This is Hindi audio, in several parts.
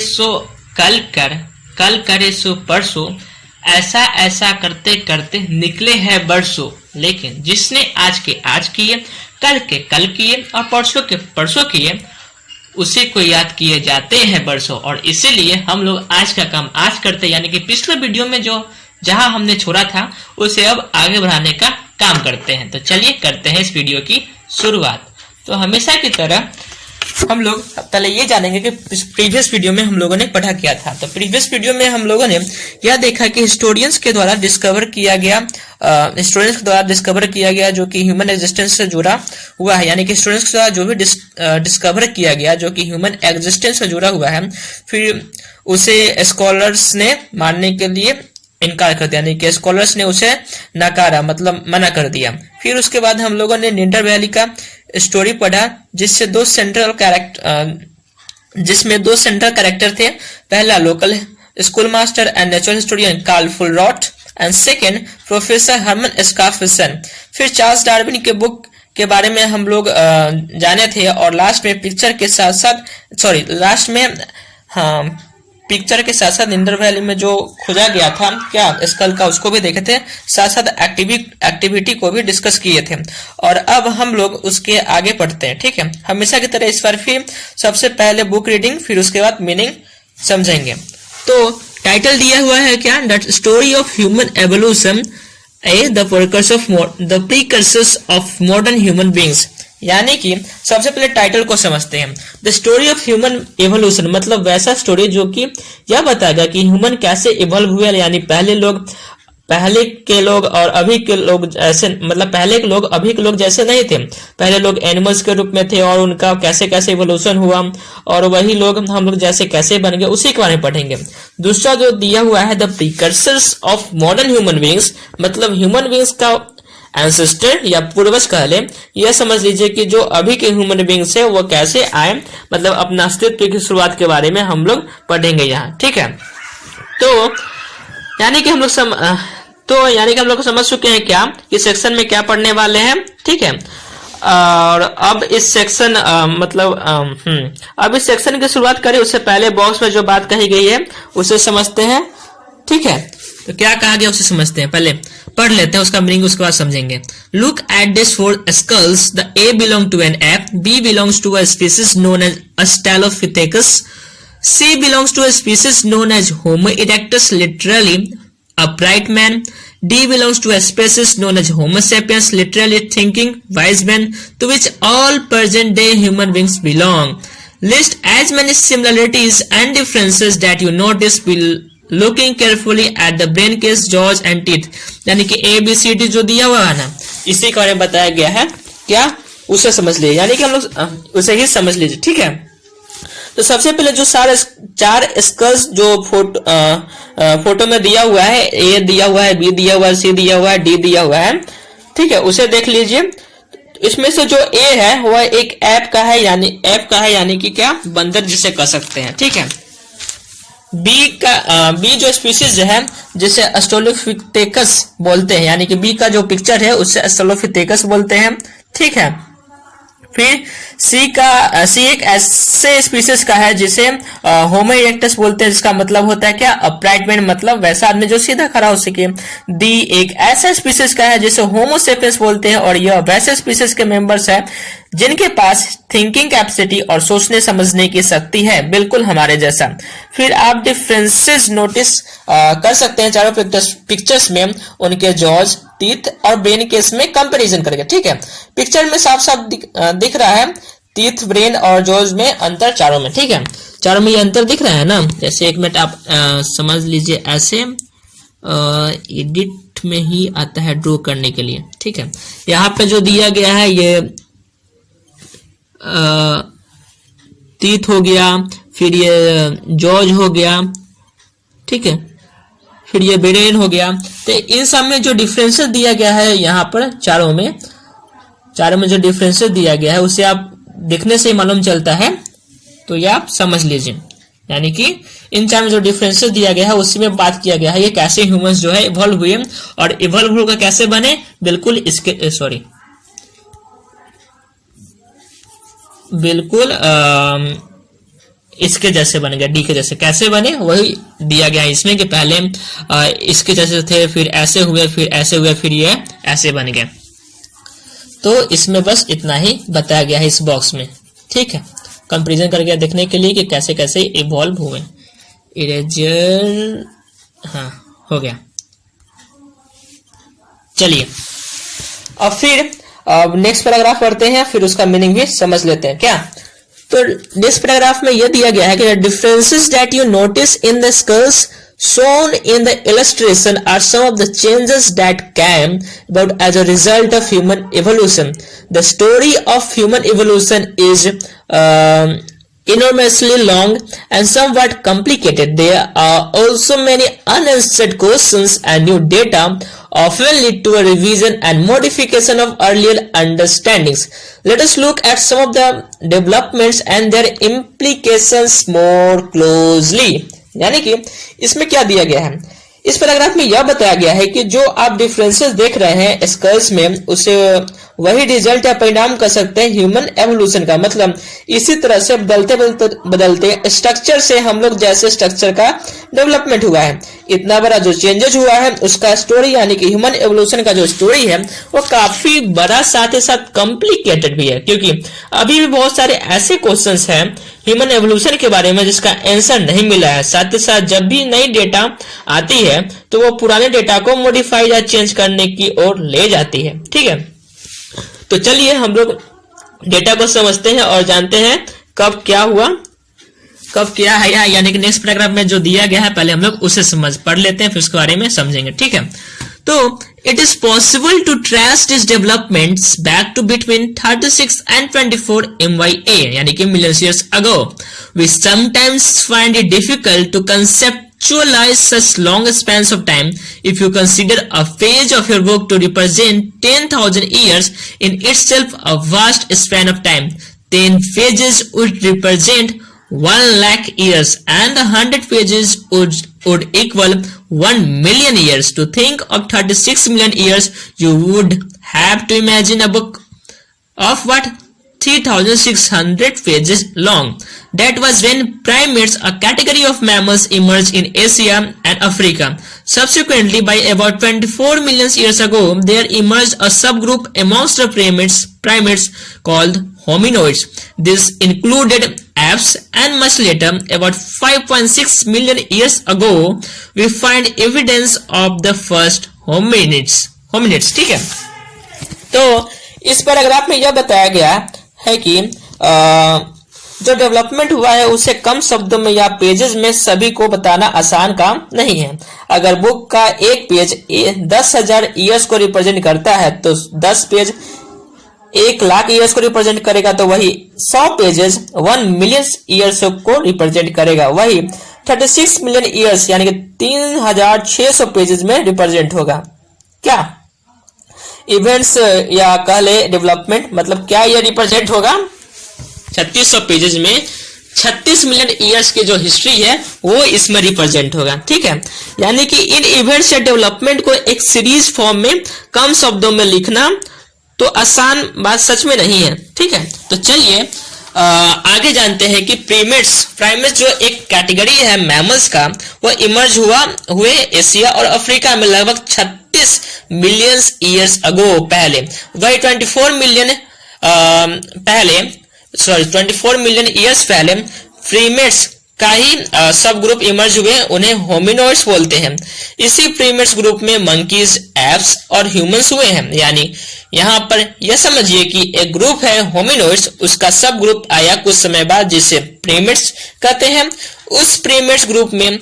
सो कल करे सो परसों, ऐसा ऐसा करते करते निकले हैं बरसों। लेकिन जिसने आज के आज किए, कल के कल किए और परसों के परसों किए, उसी को याद किए जाते हैं बरसों। और इसीलिए हम लोग आज का काम आज करते, यानी कि पिछले वीडियो में जो जहां हमने छोड़ा था उसे अब आगे बढ़ाने का काम करते हैं। तो चलिए करते हैं इस वीडियो की शुरुआत। तो हमेशा की तरह हम लोग पहले ये जानेंगे कि प्रीवियस वीडियो में हम लोगों ने पढ़ा क्या था। तो प्रीवियस वीडियो में हम लोगों ने यह देखा कि हिस्टोरियंस के द्वारा डिस्कवर किया गया जो कि ह्यूमन एग्जिस्टेंस से जुड़ा हुआ है, यानी कि हिस्टोरियंस के द्वारा जो भी डिस्कवर किया गया जो कि ह्यूमन एग्जिस्टेंस से जुड़ा हुआ है, फिर उसे स्कॉलर्स ने मानने के लिए इनकार कर दिया, यानी कि स्कॉलर्स ने उसे नकारा, मतलब मना कर दिया। फिर उसके बाद हम लोगों ने निंडर वैली का स्टोरी पढ़ा, जिसमें दो सेंट्रल कैरेक्टर थे। पहला local school master and natural historian Karl Fuhlrott and second professor Hermann Schaaffhausen. फिर चार्ल्स डार्विन के बुक के बारे में हम लोग जाने थे, और लास्ट में पिक्चर के साथ साथ निंडर वैली में जो खोजा गया था क्या स्कल का, उसको भी देखे थे, साथ साथ एक्टिविटी को भी डिस्कस किए थे। और अब हम लोग उसके आगे पढ़ते हैं, ठीक है। हमेशा की तरह इस बार फिर सबसे पहले बुक रीडिंग, फिर उसके बाद मीनिंग समझेंगे। तो टाइटल दिया हुआ है क्या, the story of human evolution, the precursors of modern human beings. यानी कि सबसे पहले टाइटल को समझते हैं। The story of human evolution मतलब वैसा स्टोरी जो कि यह बताएगा कि ह्यूमन कैसे इवॉल्व हुए, यानी पहले के लोग और अभी के लोग ऐसे, मतलब पहले के लोग अभी के लोग जैसे नहीं थे। पहले लोग एनिमल्स के रूप में थे और उनका कैसे कैसे इवोल्यूशन हुआ, और वही लोग हम लोग जैसे कैसे बन गए, उसी के बारे में पढ़ेंगे। दूसरा जो दिया हुआ है the precursors of modern human beings, मतलब ह्यूमन बींग्स का एंसेस्टर या पूर्वज कह ले। यह समझ लीजिए कि जो अभी के ह्यूमन बींग्स है वो कैसे आए, मतलब अपना अस्तित्व की शुरुआत के बारे में हम लोग पढ़ेंगे यहाँ, ठीक है। तो यानी कि हम लोग समझ चुके हैं क्या कि सेक्शन में क्या पढ़ने वाले हैं, ठीक है। और अब इस सेक्शन अब इस सेक्शन की शुरुआत करें उससे पहले बॉक्स में जो बात कही गई है उसे समझते हैं, ठीक है। तो क्या कहा गया उसे समझते हैं, पहले पढ़ लेते हैं, उसका मीनिंग उसके बाद समझेंगे। Look at this four skulls, the A belong to an ape, B belongs to a species known as Australopithecus, C belongs to a species known as Homo erectus literally upright man, D belongs to a species known as Homo sapiens, literally thinking wise man, to which all present day human beings belong. List as many similarities and differences that you notice while looking carefully at the brain, case, jaws and teeth. यानी कि ABCD जो दिया हुआ है ना, इसी के बारे में बताया गया है, क्या उसे समझ लीजिए, यानी कि हम लोग उसे ही समझ लीजिए, ठीक है। तो सबसे पहले जो चार स्कल्स जो फोटो में दिया हुआ है, ए दिया हुआ है, बी दिया हुआ है, सी दिया हुआ है, डी दिया हुआ है, ठीक है, उसे देख लीजिए। इसमें से जो ए है वह एक ऐप का है, यानी कि क्या बंदर जिसे कह सकते हैं, ठीक है। बी जो स्पीशीज है जिसे अस्ट्रेलोपिथेकस बोलते हैं, यानी कि बी का जो पिक्चर है उससे अस्ट्रेलोपिथेकस बोलते हैं, ठीक है। फिर सी एक ऐसे स्पीसीज का है जिसे होमो इरेक्टस बोलते हैं, जिसका मतलब होता है क्या, अपराइट मैन, मतलब वैसा आदमी जो सीधा खड़ा हो सके। डी एक ऐसा स्पीसीज का है जिसे होमो सेपियंस बोलते हैं, और यह वैसे स्पीसीज के मेंबर्स है जिनके पास थिंकिंग कैपेसिटी और सोचने समझने की शक्ति है, बिल्कुल हमारे जैसा। फिर आप डिफरेंसेस नोटिस कर सकते हैं चारों पिक्चर्स में, उनके जॉज, टीथ और ब्रेन केस में कंपैरिजन करके, ठीक है। पिक्चर में साफ साफ दिख रहा है टीथ, ब्रेन और जॉज में अंतर चारों में, ठीक है। चारों में ये अंतर दिख रहा है ना। जैसे एक मिनट आप समझ लीजिए, ऐसे एडिट में ही आता है ड्रॉ करने के लिए, ठीक है। यहाँ पे जो दिया गया है ये टीथ हो गया, फिर ये जॉज हो गया, ठीक है, फिर ये ब्रेन हो गया। तो इन सब में जो डिफरेंसेस दिया गया है यहाँ पर चारों में जो डिफरेंसेस दिया गया है उसे आप देखने से ही मालूम चलता है, तो ये आप समझ लीजिए। यानी कि इन चार में जो डिफरेंसेस दिया गया है उसी में बात किया गया है ये कैसे ह्यूमंस जो है इवॉल्व हुए, और इवॉल्व होकर कैसे बने, बिल्कुल इसके जैसे बन गया, डी के जैसे। कैसे बने वही दिया गया है इसमें कि पहले इसके जैसे थे, फिर ऐसे हुए, फिर ऐसे हुए, फिर ये ऐसे बन गए। तो इसमें बस इतना ही बताया गया है इस बॉक्स में, ठीक है। कंपेरिजन करके देखने के लिए कि कैसे कैसे इवॉल्व हुए। इरेजर, हाँ हो गया। चलिए अब फिर नेक्स्ट पैराग्राफ पढ़ते हैं, फिर उसका मीनिंग भी समझ लेते हैं क्या। तो नेक्स्ट पैराग्राफ में यह दिया गया है कि differences that you notice in the skulls shown in the illustration are some of the changes that came about as a result of human evolution. The story of human evolution is enormously long and somewhat complicated. There are also many unanswered questions and new data often lead to a revision and modification of earlier understandings. Let us look at some of the developments and their implications more closely. यानी कि इसमें क्या दिया गया है, इस पैराग्राफ में यह बताया गया है कि जो आप डिफरेंसेस देख रहे हैं स्कल्स में, उसे वही रिजल्ट या परिणाम कर सकते हैं ह्यूमन एवोल्यूशन का। मतलब इसी तरह से बदलते बदलते स्ट्रक्चर से हम लोग जैसे स्ट्रक्चर का डेवलपमेंट हुआ है, इतना बड़ा जो चेंजेस हुआ है उसका स्टोरी यानी कि ह्यूमन एवोल्यूशन का जो स्टोरी है वो काफी बड़ा, साथ ही साथ कॉम्प्लिकेटेड भी है, क्योंकि अभी भी बहुत सारे ऐसे क्वेश्चंस हैं ह्यूमन एवोल्यूशन के बारे में जिसका आंसर नहीं मिला है। साथ ही साथ जब भी नई डेटा आती है तो वो पुराने डेटा को मॉडिफाई या चेंज करने की ओर ले जाती है, ठीक है। तो चलिए हम लोग डेटा को समझते हैं और जानते हैं कब क्या हुआ, कब क्या है, यानी कि नेक्स्ट पैराग्राफ में जो दिया गया है पहले हम लोग उसे पढ़ लेते हैं, फिर उसके बारे में समझेंगे, ठीक है। तो it is possible to trace these developments back to between 36 and 24 MYA, यानी कि millions years ago. We sometimes find it difficult to conceptualize such long spans of time. If you consider a page of your book to represent 10,000 years, in itself a vast span of time. 10 pages would represent 1 lakh years and 100 pages would equal 1 million years. To think of 36 million years, you would have to imagine a book of what? 3,600 pages long. That was when primates, a category of mammals, emerged in Asia and Africa. Subsequently, by about 24 million years ago, there emerged a subgroup amongst the primates called hominoids. This included apes, and much later, about 5.6 million years ago, we find evidence of the first hominids. ठीक है। तो इस पैराग्राफ में यह बताया गया है कि जो डेवलपमेंट हुआ है उसे कम शब्दों में या पेजेस में सभी को बताना आसान काम नहीं है। अगर बुक का एक पेज 10,000 ईयर्स को रिप्रेजेंट करता है तो 10 पेज 1 लाख ईयर्स को रिप्रेजेंट करेगा, तो वही 100 पेजेस 1 मिलियन ईयर्स को रिप्रेजेंट करेगा। वही 36 मिलियन ईयर्स यानी कि 3,600 पेजेस में रिप्रेजेंट होगा। क्या इवेंट्स या कह ले डेवलपमेंट, मतलब क्या यह रिप्रेजेंट होगा 3600 पेजेस में 36 मिलियन ईयर्स की जो हिस्ट्री है वो इसमें रिप्रेजेंट होगा, ठीक है। यानी कि इन इवेंट्स या डेवलपमेंट को एक सीरीज फॉर्म में कम शब्दों में लिखना तो आसान बात सच में नहीं है, ठीक है। तो चलिए आगे जानते हैं कि प्राइमेट्स जो एक कैटेगरी है मैमल्स का, वो इमर्ज हुए एशिया और अफ्रीका में लगभग 36 मिलियन ईयर्स अगो पहले। वही 24 मिलियन ईयर्स पहले प्रीमेट्स का ही सब ग्रुप इमर्ज हुए, उन्हें होमिनोइड्स बोलते हैं। इसी प्रीमेट्स ग्रुप में मंकीज, एप्स और ह्यूमंस हुए हैं। यानी यहाँ पर यह समझिए कि एक ग्रुप है होमिनोइड्स, उसका सब ग्रुप आया कुछ समय बाद जिसे प्रीमेट्स कहते हैं। उस प्रीमेट्स ग्रुप में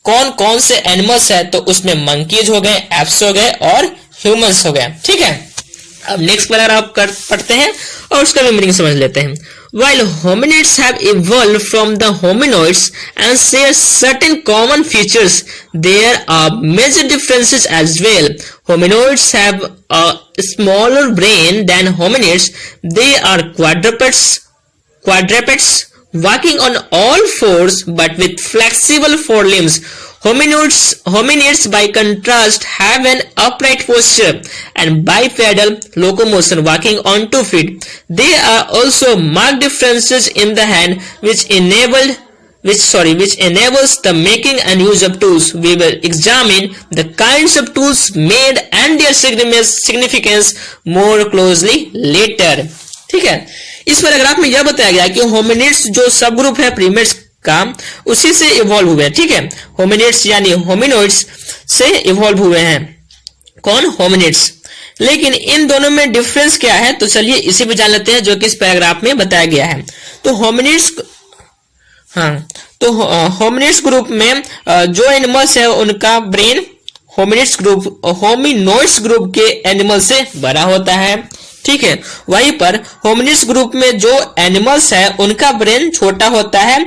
कौन कौन से एनिमल्स है, तो उसमें मंकीज हो गए, एप्स हो गए और ह्यूमंस हो गए, ठीक है। अब नेक्स्ट पैराग्राफ पढ़ते हैं और उसका भी मीनिंग समझ लेते हैं। While hominids have evolved from the hominoids and share certain common features, there are major differences as well. Hominoids have a smaller brain than hominids. They are quadrupeds walking on all fours but with flexible forelimbs. Hominids by contrast have an upright posture and bipedal locomotion, walking on 2 feet. There are also marked differences in the hand which enabled which enables the making and use of tools. We will examine the kinds of tools made and their significance more closely later. ठीक है, इस पैराग्राफ में यह बताया गया कि होमिनिड्स जो सब ग्रुप है प्रीमेट्स का, उसी से इवॉल्व हुए हैं। ठीक है, होमिनिड्स यानी होमिनोइड्स से इवॉल्व हुए हैं। कौन? होमिनिड्स। लेकिन इन दोनों में डिफरेंस क्या है, तो चलिए इसी भी जान लेते हैं जो कि इस पैराग्राफ में बताया गया है। तो होमिनिड्स, तो होमिनिड्स ग्रुप में जो एनिमल्स है उनका ब्रेन होमिनोइड्स ग्रुप के एनिमल से बड़ा होता है। ठीक है, वहीं पर होमिनिड्स ग्रुप में जो एनिमल्स है उनका ब्रेन छोटा होता है।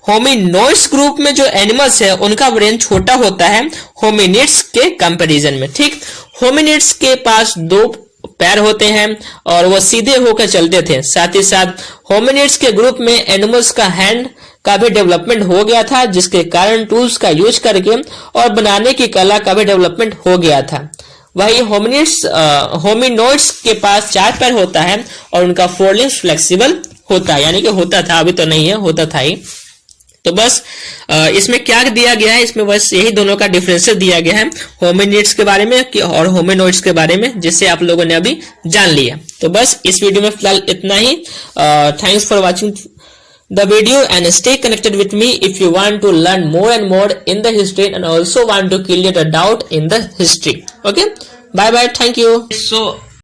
होमिनोइड्स ग्रुप में जो एनिमल्स है उनका ब्रेन छोटा होता है होमिनिड्स के कंपैरिजन में। ठीक, होमिनिड्स के पास 2 पैर होते हैं और वो सीधे होकर चलते थे। साथ ही साथ होमिनिड्स के ग्रुप में एनिमल्स का हैंड का भी डेवलपमेंट हो गया था, जिसके कारण टूल्स का यूज करके और बनाने की कला का भी डेवलपमेंट हो गया था। वही होमिनोइड्स के पास 4 पैर होता है और उनका फोरलिम्स फ्लेक्सिबल होता है, यानी कि होता था, अभी तो नहीं है, होता था ही। तो बस इसमें क्या दिया गया है, इसमें बस यही दोनों का डिफरेंस दिया गया है होमिनिड्स के बारे में और होमिनोइड्स के बारे में, जिससे आप लोगों ने अभी जान लिया। तो बस इस वीडियो में फिलहाल इतना ही। Thanks for watching the video and stay connected with me if you want to learn more and more in the history and also want to clear the doubt in the history. Okay, bye bye, thank you. So